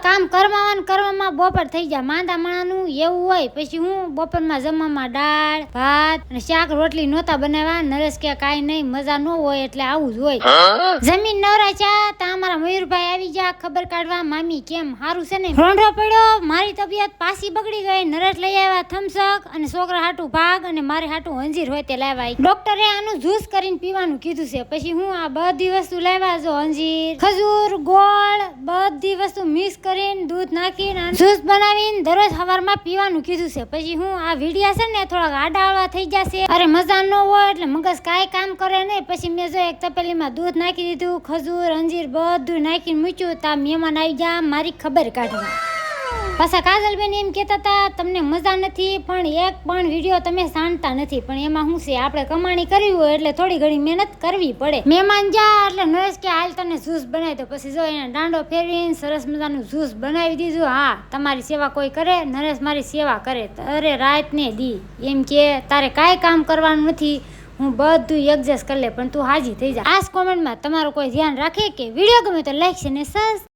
કામ કરવામાં બપોર થઈ જાય. માંદા માણાનું એવું હોય. પછી હું બપોરમાં જમવામાં દાળ ભાત અને શાક રોટલી નહોતા બનાવ્યા. નરેશ કે કાંઈ નહીં, મજા ન હોય એટલે આવું જ હોય. જમીન નવરા ચા તા અમારા મયુરભાઈ આવી ગયા ખબર કાઢવા. મામી કેમ હારું છે ને? રોંઢો પડ્યો, મારી તબિયત પાછી બગડી ગઈ. નરેશ લઈ આવ્યા થમ્સઅપ અને છોકરા હાટું ભાગ અને મારી હાટું અંજીર હોય તે લાવ્યા. ડોક્ટરે આનું જ્યુસ કરીને પીવાનું કીધું છે. પછી હું આ બધી વસ્તુ લાવ્યા, જો અંજીર, ખજૂર, ગોળ, બધી વસ્તુ મિક્સ કરીને દૂધ નાખીને જ્યુસ બનાવીને દરરોજ સવારમાં પીવાનું કીધું છે. પછી હું આ વિડિયા છે ને થોડાક આડાવાળા થઈ જશે. અરે મજા ન હોય એટલે મગજ કાંઈ કામ કરે નહીં. પછી મેં જો એક તપેલીમાં દૂધ નાખી દીધું, ખજૂર, અંજીર બધું નાખીને મૂક્યું. તા મહેમાન આવી ગયા મારી ખબર કાઢવા. પાછા કાજલબેન એમ કહેતા હતા તમને મજા નથી, પણ એક પણ વિડીયો તમે સાંભળતા નથી. પણ એમાં શું છે, આપણે કમાણી કરવી હોય એટલે થોડી ઘણી મહેનત કરવી પડે. મહેમાન જા એટલે નરેશ કે હાલ તને જ્યુસ બનાવી દો. પછી જો એને દાંડો ફેરવીને સરસ મજાનું જ્યુસ બનાવી દીધું. હા, તમારી સેવા કોઈ કરે? નરેશ મારી સેવા કરે. અરે રાત ને દી એમ કે તારે કાંઈ કામ કરવાનું નથી, હું બધું એડજસ્ટ કરી લે, પણ તું હાજી થઈ જા. આ કોમેન્ટમાં તમારું કોઈ ધ્યાન રાખે કે વિડીયો ગમે તો લાઈક છે ને સબસ્ક્રાઇબ